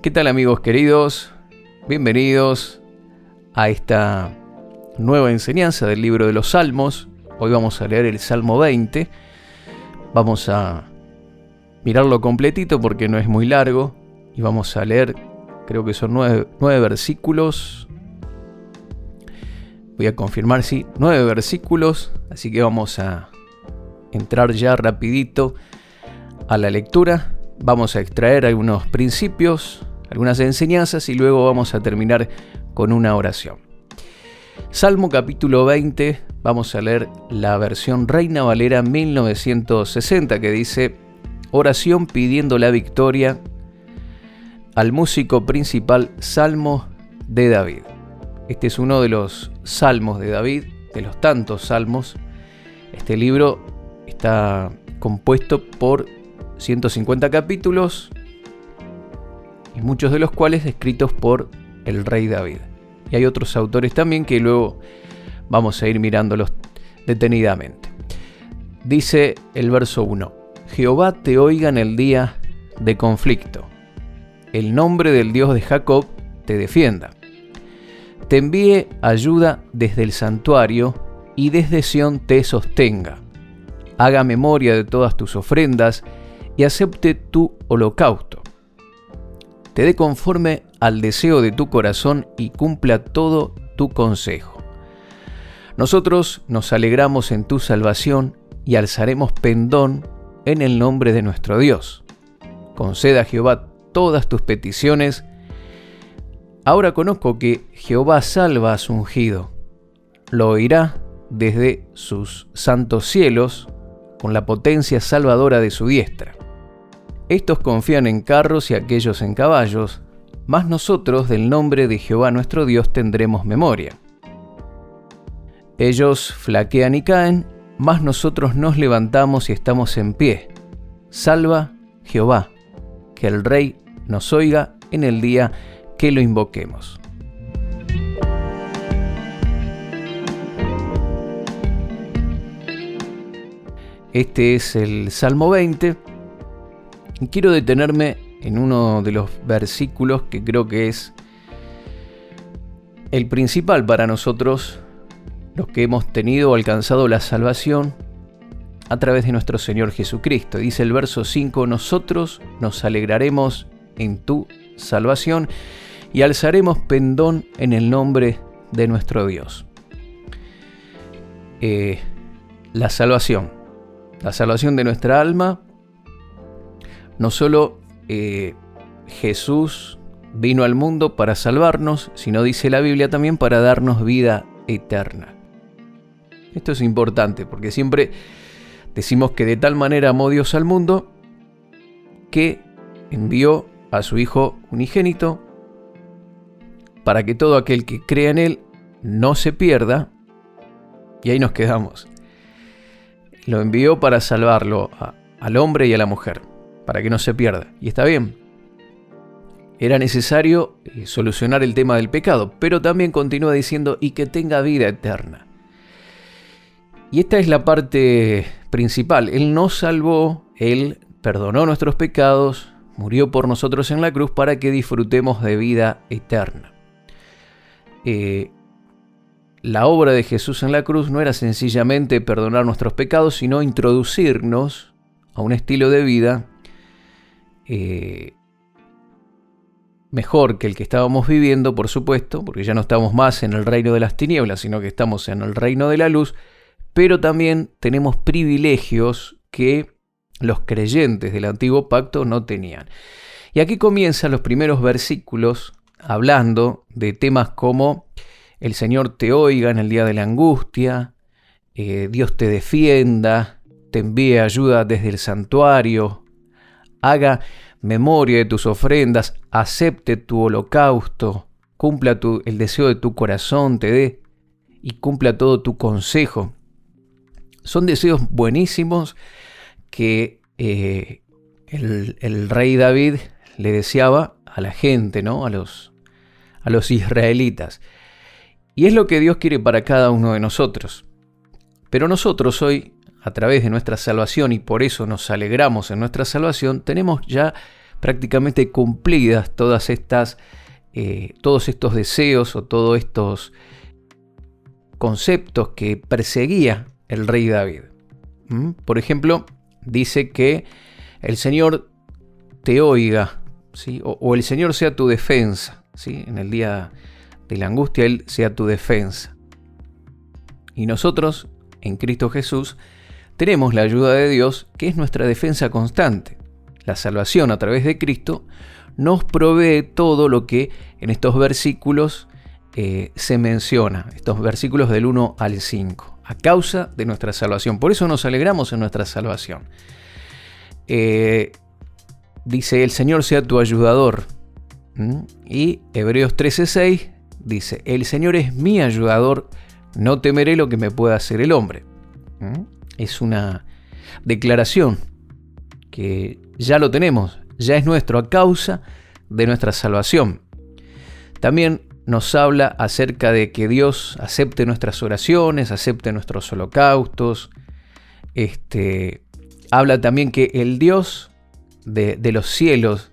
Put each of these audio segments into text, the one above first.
¿Qué tal, amigos queridos? Bienvenidos a esta nueva enseñanza del libro de los Salmos. Hoy vamos a leer el Salmo 20. Vamos a mirarlo completito porque no es muy largo. Y vamos a leer, creo que son 9 versículos. Voy a confirmar, sí, 9 versículos. Así que vamos a entrar ya rapidito a la lectura. Vamos a extraer algunos principios, algunas enseñanzas y luego vamos a terminar con una oración. Salmo capítulo 20, vamos a leer la versión Reina Valera 1960 que dice: oración pidiendo la victoria al músico principal, Salmo de David. Este es uno de los salmos de David, de los tantos salmos. Este libro está compuesto por 150 capítulos y muchos de los cuales escritos por el rey David. Y hay otros autores también que luego vamos a ir mirándolos detenidamente. Dice el verso 1: Jehová te oiga en el día de conflicto. El nombre del Dios de Jacob te defienda. Te envíe ayuda desde el santuario y desde Sión te sostenga. Haga memoria de todas tus ofrendas y acepte tu holocausto. Te dé conforme al deseo de tu corazón y cumpla todo tu consejo. Nosotros nos alegramos en tu salvación y alzaremos pendón en el nombre de nuestro Dios. Conceda a Jehová todas tus peticiones. Ahora conozco que Jehová salva a su ungido. Lo oirá desde sus santos cielos con la potencia salvadora de su diestra. Estos confían en carros y aquellos en caballos, mas nosotros del nombre de Jehová nuestro Dios tendremos memoria. Ellos flaquean y caen, mas nosotros nos levantamos y estamos en pie. Salva Jehová, que el Rey nos oiga en el día que lo invoquemos. Este es el Salmo 20. Y quiero detenerme en uno de los versículos que creo que es el principal para nosotros, los que hemos tenido o alcanzado la salvación a través de nuestro Señor Jesucristo. Dice el verso 5: nosotros nos alegraremos en tu salvación y alzaremos pendón en el nombre de nuestro Dios. La salvación de nuestra alma. No solo Jesús vino al mundo para salvarnos, sino, dice la Biblia, también para darnos vida eterna. Esto es importante porque siempre decimos que de tal manera amó Dios al mundo que envió a su Hijo unigénito para que todo aquel que crea en Él no se pierda. Y ahí nos quedamos. Lo envió para salvarlo al hombre y a la mujer, para que no se pierda. Y está bien. Era necesario solucionar el tema del pecado, pero también continúa diciendo y que tenga vida eterna. Y esta es la parte principal. Él nos salvó, Él perdonó nuestros pecados, murió por nosotros en la cruz para que disfrutemos de vida eterna. La obra de Jesús en la cruz no era sencillamente perdonar nuestros pecados, sino introducirnos a un estilo de vida mejor que el que estábamos viviendo, por supuesto, porque ya no estamos más en el reino de las tinieblas, sino que estamos en el reino de la luz, pero también tenemos privilegios que los creyentes del antiguo pacto no tenían. Y aquí comienzan los primeros versículos hablando de temas como el Señor te oiga en el día de la angustia, Dios te defienda, te envíe ayuda desde el santuario, haga memoria de tus ofrendas, acepte tu holocausto, cumpla el deseo de tu corazón, te dé y cumpla todo tu consejo. Son deseos buenísimos que el rey David le deseaba a la gente, ¿no? A los israelitas. Y es lo que Dios quiere para cada uno de nosotros. Pero nosotros hoy, a través de nuestra salvación, y por eso nos alegramos en nuestra salvación, tenemos ya prácticamente cumplidas todos estos deseos o todos estos conceptos que perseguía el rey David. Por ejemplo, dice que el Señor te oiga, ¿sí? o el Señor sea tu defensa, ¿sí? En el día de la angustia, Él sea tu defensa. Y nosotros, en Cristo Jesús, tenemos la ayuda de Dios, que es nuestra defensa constante. La salvación a través de Cristo nos provee todo lo que en estos versículos se menciona, estos versículos del 1 al 5, a causa de nuestra salvación. Por eso nos alegramos en nuestra salvación. Dice, el Señor sea tu ayudador. Y Hebreos 13:6 dice, el Señor es mi ayudador, no temeré lo que me pueda hacer el hombre. Es una declaración que ya lo tenemos, ya es nuestro a causa de nuestra salvación. También nos habla acerca de que Dios acepte nuestras oraciones, acepte nuestros holocaustos. Habla también que el Dios de los cielos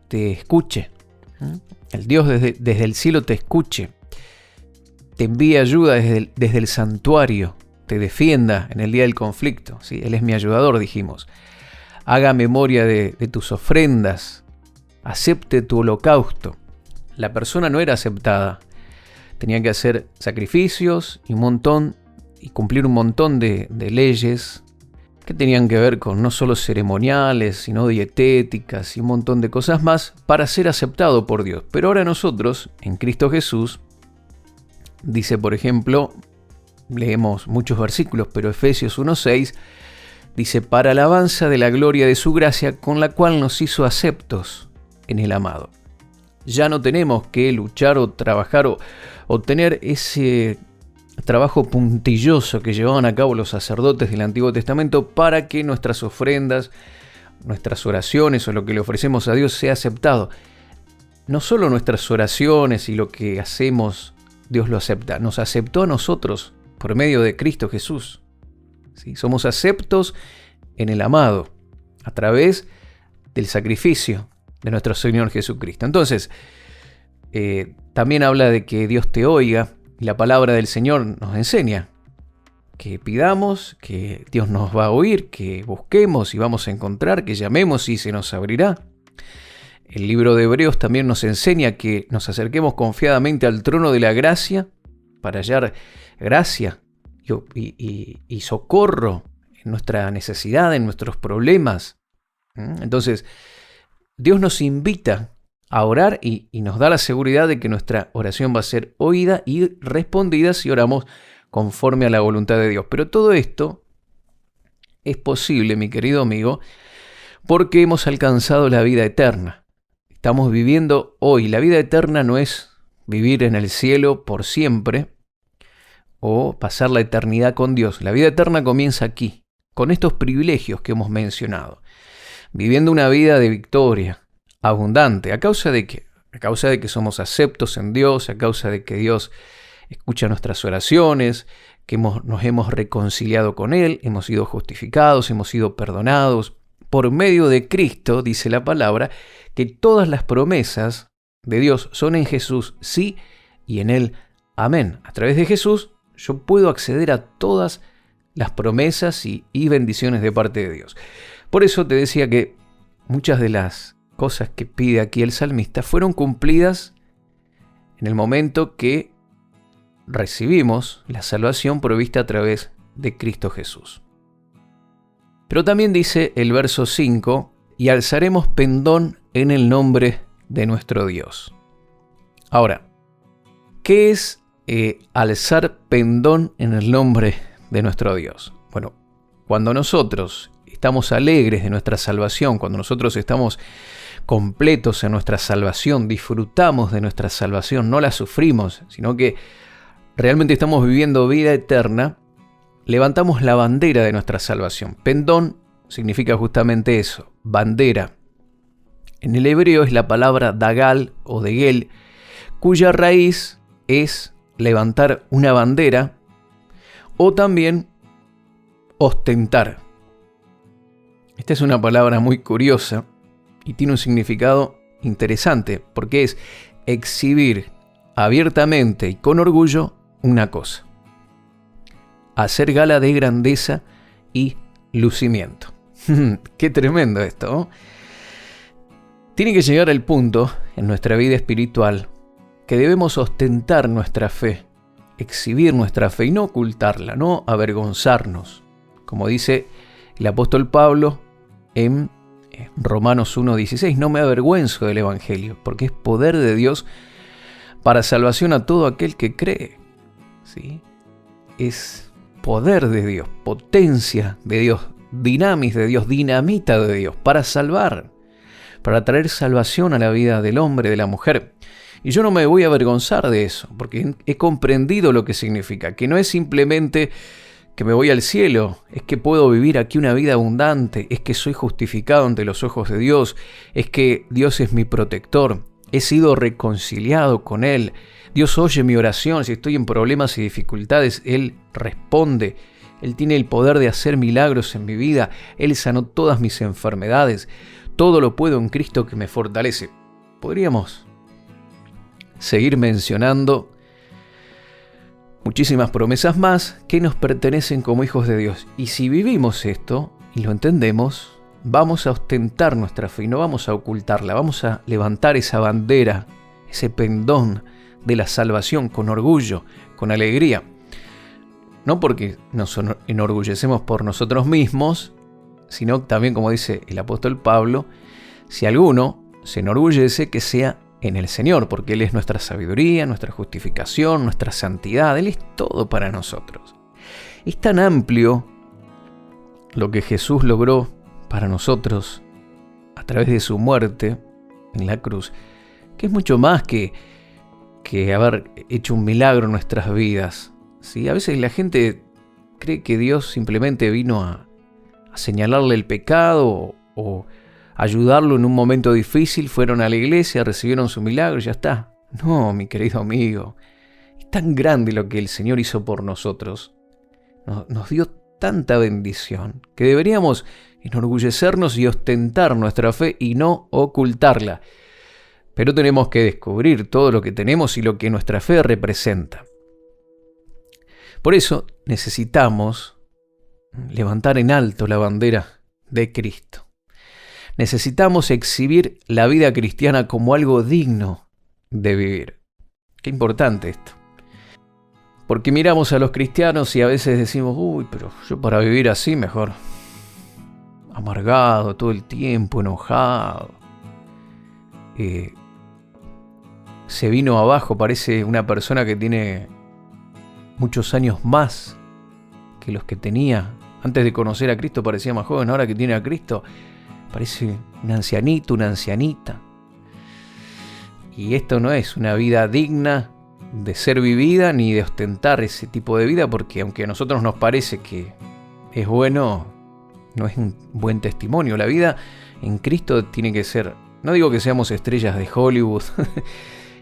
te escuche. El Dios desde el cielo te escuche. Te envía ayuda desde el santuario. Te defienda en el día del conflicto. ¿Sí? Él es mi ayudador, dijimos. Haga memoria de tus ofrendas. Acepte tu holocausto. La persona no era aceptada. Tenía que hacer sacrificios y cumplir un montón de leyes que tenían que ver con no solo ceremoniales, sino dietéticas y un montón de cosas más para ser aceptado por Dios. Pero ahora nosotros, en Cristo Jesús, dice, por ejemplo, leemos muchos versículos, pero Efesios 1:6 dice, para alabanza de la gloria de su gracia, con la cual nos hizo aceptos en el amado. Ya no tenemos que luchar o trabajar o tener ese trabajo puntilloso que llevaban a cabo los sacerdotes del Antiguo Testamento para que nuestras ofrendas, nuestras oraciones o lo que le ofrecemos a Dios sea aceptado. No solo nuestras oraciones y lo que hacemos, Dios lo acepta. Nos aceptó a nosotros por medio de Cristo Jesús. ¿Sí? Somos aceptos en el amado a través del sacrificio de nuestro Señor Jesucristo. Entonces, también habla de que Dios te oiga, y la palabra del Señor nos enseña que pidamos, que Dios nos va a oír, que busquemos y vamos a encontrar, que llamemos y se nos abrirá. El libro de Hebreos también nos enseña que nos acerquemos confiadamente al trono de la gracia para hallar gracia y socorro en nuestra necesidad, en nuestros problemas. Entonces, Dios nos invita a orar y nos da la seguridad de que nuestra oración va a ser oída y respondida si oramos conforme a la voluntad de Dios. Pero todo esto es posible, mi querido amigo, porque hemos alcanzado la vida eterna. Estamos viviendo hoy. La vida eterna no es vivir en el cielo por siempre o pasar la eternidad con Dios. La vida eterna comienza aquí, con estos privilegios que hemos mencionado. Viviendo una vida de victoria, abundante. ¿A causa de qué? A causa de que somos aceptos en Dios, a causa de que Dios escucha nuestras oraciones, que nos hemos reconciliado con Él, hemos sido justificados, hemos sido perdonados. Por medio de Cristo, dice la palabra, que todas las promesas de Dios son en Jesús, sí, y en Él, amén. A través de Jesús, yo puedo acceder a todas las promesas y bendiciones de parte de Dios. Por eso te decía que muchas de las cosas que pide aquí el salmista fueron cumplidas en el momento que recibimos la salvación provista a través de Cristo Jesús. Pero también dice el verso 5, y alzaremos pendón en el nombre de nuestro Dios. Ahora, ¿qué es alzar pendón en el nombre de nuestro Dios? Bueno, cuando nosotros estamos alegres de nuestra salvación, cuando nosotros estamos completos en nuestra salvación, disfrutamos de nuestra salvación, no la sufrimos, sino que realmente estamos viviendo vida eterna, levantamos la bandera de nuestra salvación. Pendón significa justamente eso, bandera. En el hebreo es la palabra dagal o degel, cuya raíz es levantar una bandera o también ostentar. Esta es una palabra muy curiosa Y tiene un significado interesante, porque es exhibir abiertamente y con orgullo una cosa. Hacer gala de grandeza y lucimiento. Qué tremendo esto, ¿no? Tiene que llegar el punto en nuestra vida espiritual que debemos ostentar nuestra fe, exhibir nuestra fe y no ocultarla, no avergonzarnos. Como dice el apóstol Pablo en Romanos 1:16, no me avergüenzo del Evangelio, porque es poder de Dios para salvación a todo aquel que cree. ¿Sí? Es poder de Dios, potencia de Dios, dinamis de Dios, dinamita de Dios, para salvar, para traer salvación a la vida del hombre, de la mujer. Y yo no me voy a avergonzar de eso, porque he comprendido lo que significa, que no es simplemente que me voy al cielo, es que puedo vivir aquí una vida abundante, es que soy justificado ante los ojos de Dios, es que Dios es mi protector, he sido reconciliado con Él, Dios oye mi oración, si estoy en problemas y dificultades, Él responde, Él tiene el poder de hacer milagros en mi vida, Él sanó todas mis enfermedades, todo lo puedo en Cristo que me fortalece. Podríamos seguir mencionando muchísimas promesas más que nos pertenecen como hijos de Dios. Y si vivimos esto y lo entendemos, vamos a ostentar nuestra fe y no vamos a ocultarla. Vamos a levantar esa bandera, ese pendón de la salvación con orgullo, con alegría. No porque nos enorgullecemos por nosotros mismos, sino también, como dice el apóstol Pablo, si alguno se enorgullece, que sea en el Señor, porque Él es nuestra sabiduría, nuestra justificación, nuestra santidad. Él es todo para nosotros. Es tan amplio lo que Jesús logró para nosotros a través de su muerte en la cruz, que es mucho más que haber hecho un milagro en nuestras vidas. ¿Sí? A veces la gente cree que Dios simplemente vino a señalarle el pecado o ayudarlo en un momento difícil, fueron a la iglesia, recibieron su milagro y ya está. No, mi querido amigo, es tan grande lo que el Señor hizo por nosotros. Nos dio tanta bendición que deberíamos enorgullecernos y ostentar nuestra fe y no ocultarla. Pero tenemos que descubrir todo lo que tenemos y lo que nuestra fe representa. Por eso necesitamos levantar en alto la bandera de Cristo. Necesitamos exhibir la vida cristiana como algo digno de vivir. Qué importante esto. Porque miramos a los cristianos y a veces decimos, uy, pero yo para vivir así mejor amargado todo el tiempo, enojado. Se vino abajo, parece una persona que tiene muchos años más que los que tenía. Antes de conocer a Cristo parecía más joven, ahora que tiene a Cristo parece un ancianito, una ancianita. Y esto no es una vida digna de ser vivida ni de ostentar ese tipo de vida, porque aunque a nosotros nos parece que es bueno, no es un buen testimonio. La vida en Cristo tiene que ser, no digo que seamos estrellas de Hollywood,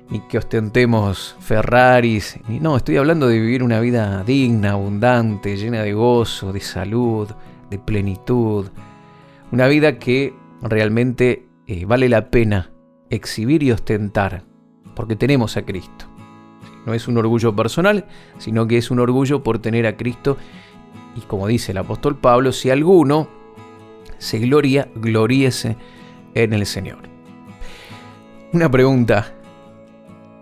ni que ostentemos Ferraris, no, estoy hablando de vivir una vida digna, abundante, llena de gozo, de salud, de plenitud. Una vida que realmente vale la pena exhibir y ostentar, porque tenemos a Cristo. No es un orgullo personal, sino que es un orgullo por tener a Cristo. Y como dice el apóstol Pablo, si alguno se gloria, gloríese en el Señor. Una pregunta,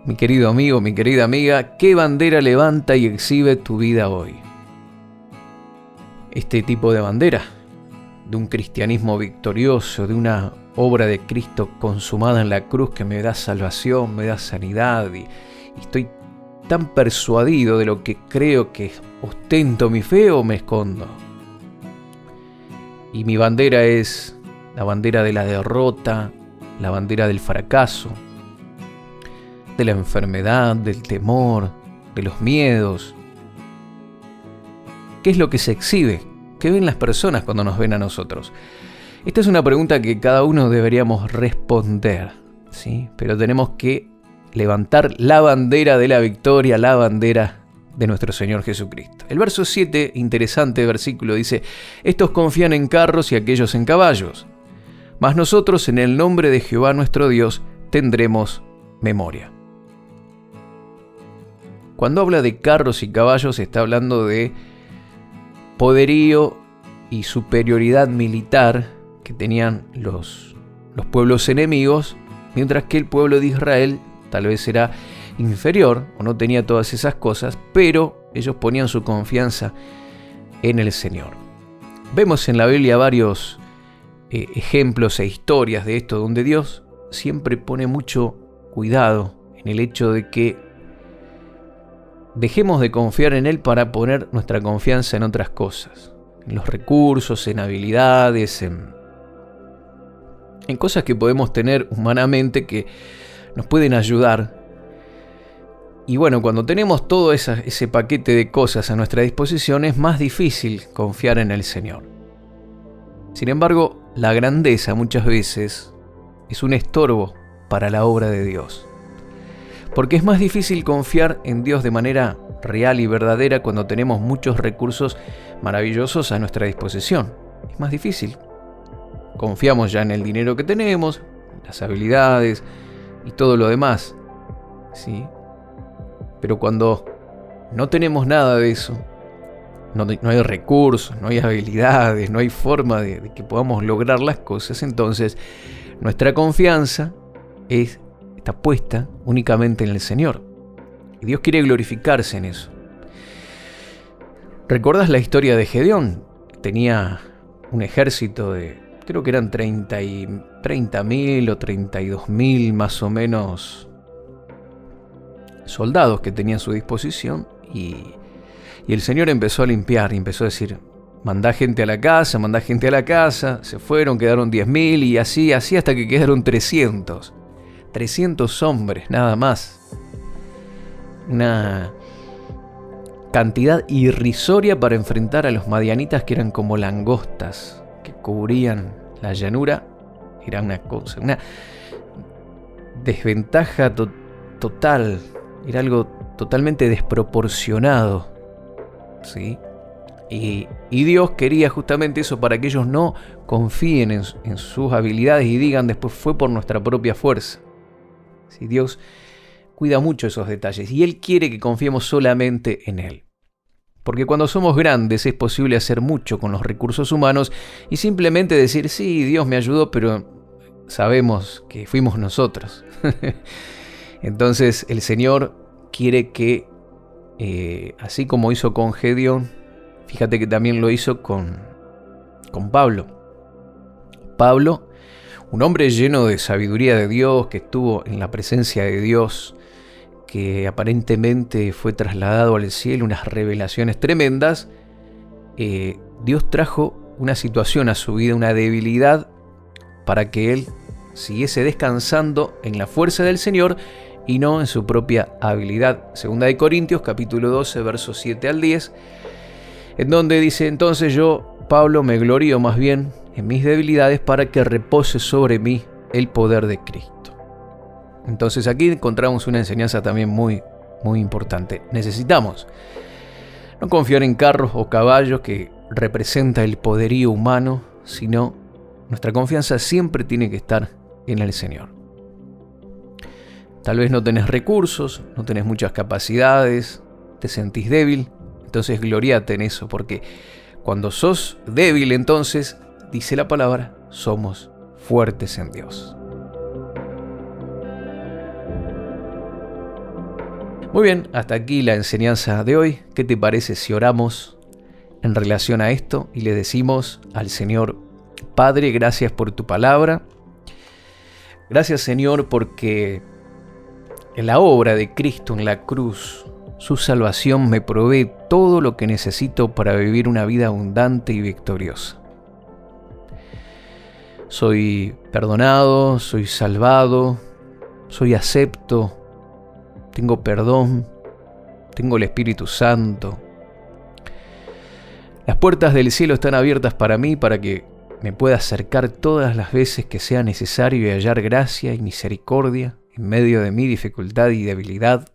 mi querido amigo, mi querida amiga, ¿qué bandera levanta y exhibe tu vida hoy? Este tipo de bandera, de un cristianismo victorioso, de una obra de Cristo consumada en la cruz que me da salvación, me da sanidad y estoy tan persuadido de lo que creo que ostento mi fe o me escondo. Y mi bandera es la bandera de la derrota, la bandera del fracaso, de la enfermedad, del temor, de los miedos. ¿Qué es lo que se exhibe? ¿Qué ven las personas cuando nos ven a nosotros? Esta es una pregunta que cada uno deberíamos responder, ¿sí? Pero tenemos que levantar la bandera de la victoria, la bandera de nuestro Señor Jesucristo. El verso 7, interesante versículo, dice: estos confían en carros y aquellos en caballos, Mas nosotros en el nombre de Jehová nuestro Dios tendremos memoria. Cuando habla de carros y caballos está hablando de poderío y superioridad militar que tenían los pueblos enemigos, mientras que el pueblo de Israel tal vez era inferior o no tenía todas esas cosas, pero ellos ponían su confianza en el Señor. Vemos en la Biblia varios ejemplos e historias de esto, donde Dios siempre pone mucho cuidado en el hecho de que dejemos de confiar en Él para poner nuestra confianza en otras cosas, en los recursos, en habilidades, en cosas que podemos tener humanamente que nos pueden ayudar. Y bueno, cuando tenemos todo ese paquete de cosas a nuestra disposición, es más difícil confiar en el Señor. Sin embargo, la grandeza muchas veces es un estorbo para la obra de Dios. Porque es más difícil confiar en Dios de manera real y verdadera cuando tenemos muchos recursos maravillosos a nuestra disposición. Es más difícil. Confiamos ya en el dinero que tenemos, las habilidades y todo lo demás, ¿sí? Pero cuando no tenemos nada de eso, no hay recursos, no hay habilidades, no hay forma de que podamos lograr las cosas, entonces nuestra confianza está puesta únicamente en el Señor. Y Dios quiere glorificarse en eso. ¿Recuerdas la historia de Gedeón? Tenía un ejército de, creo que eran 30.000 o 32.000 más o menos soldados que tenía a su disposición, y el Señor empezó a limpiar y empezó a decir: mandá gente a la casa, se fueron, quedaron 10.000 y así hasta que quedaron 300 hombres nada más. Una cantidad irrisoria para enfrentar a los madianitas, que eran como langostas que cubrían la llanura. Era una desventaja total, era algo totalmente desproporcionado, ¿sí? Y Dios quería justamente eso, para que ellos no confíen en sus habilidades y digan después: fue por nuestra propia fuerza. ¿Sí? Dios cuida mucho esos detalles y Él quiere que confiemos solamente en Él. Porque cuando somos grandes es posible hacer mucho con los recursos humanos y simplemente decir: sí, Dios me ayudó, pero sabemos que fuimos nosotros. Entonces el Señor quiere que, así como hizo con Gedeón, fíjate que también lo hizo con Pablo. Pablo, un hombre lleno de sabiduría de Dios, que estuvo en la presencia de Dios, que aparentemente fue trasladado al cielo, unas revelaciones tremendas. Dios trajo una situación a su vida, una debilidad, para que él siguiese descansando en la fuerza del Señor y no en su propia habilidad. Segunda de Corintios, capítulo 12, versos 7 al 10, en donde dice: entonces yo, Pablo, me glorío más bien en mis debilidades, para que repose sobre mí el poder de Cristo. Entonces aquí encontramos una enseñanza también muy, muy importante. Necesitamos no confiar en carros o caballos, que representa el poderío humano, sino nuestra confianza siempre tiene que estar en el Señor. Tal vez no tenés recursos, no tenés muchas capacidades, te sentís débil, entonces gloriate en eso, porque cuando sos débil, entonces, dice la palabra, somos fuertes en Dios. Muy bien, hasta aquí la enseñanza de hoy. ¿Qué te parece si oramos en relación a esto y le decimos al Señor: Padre, gracias por tu palabra. Gracias, Señor, porque en la obra de Cristo en la cruz, su salvación me provee todo lo que necesito para vivir una vida abundante y victoriosa. Soy perdonado, soy salvado, soy acepto, tengo perdón, tengo el Espíritu Santo. Las puertas del cielo están abiertas para mí, para que me pueda acercar todas las veces que sea necesario y hallar gracia y misericordia en medio de mi dificultad y debilidad.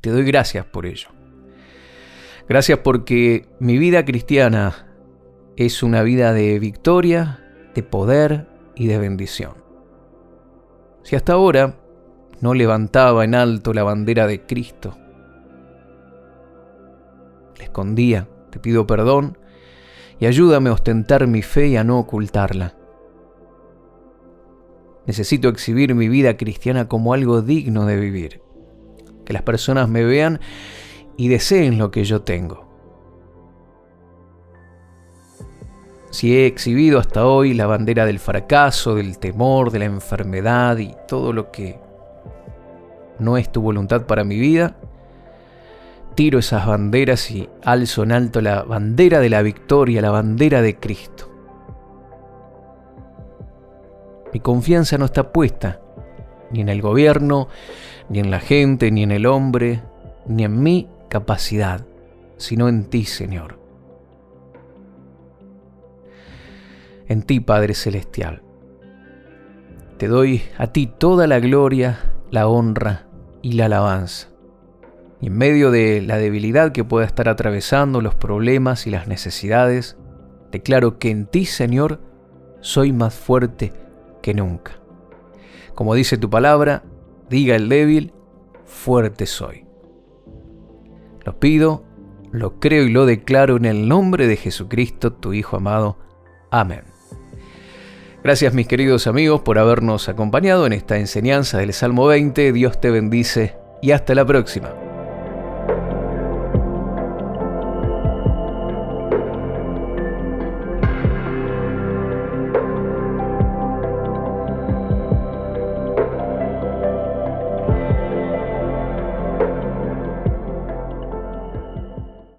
Te doy gracias por ello. Gracias porque mi vida cristiana es una vida de victoria, de poder y de bendición. Si hasta ahora no levantaba en alto la bandera de Cristo, la escondía, te pido perdón y ayúdame a ostentar mi fe y a no ocultarla. Necesito exhibir mi vida cristiana como algo digno de vivir, que las personas me vean y deseen lo que yo tengo. Si he exhibido hasta hoy la bandera del fracaso, del temor, de la enfermedad y todo lo que no es tu voluntad para mi vida, tiro esas banderas y alzo en alto la bandera de la victoria, la bandera de Cristo. Mi confianza no está puesta ni en el gobierno, ni en la gente, ni en el hombre, ni en mi capacidad, sino en ti, Señor. En ti, Padre Celestial. Te doy a ti toda la gloria, la honra y la alabanza. Y en medio de la debilidad que pueda estar atravesando, los problemas y las necesidades, declaro que en ti, Señor, soy más fuerte que nunca. Como dice tu palabra, diga el débil, fuerte soy. Lo pido, lo creo y lo declaro en el nombre de Jesucristo, tu Hijo amado. Amén. Gracias, mis queridos amigos, por habernos acompañado en esta enseñanza del Salmo 20. Dios te bendice y hasta la próxima.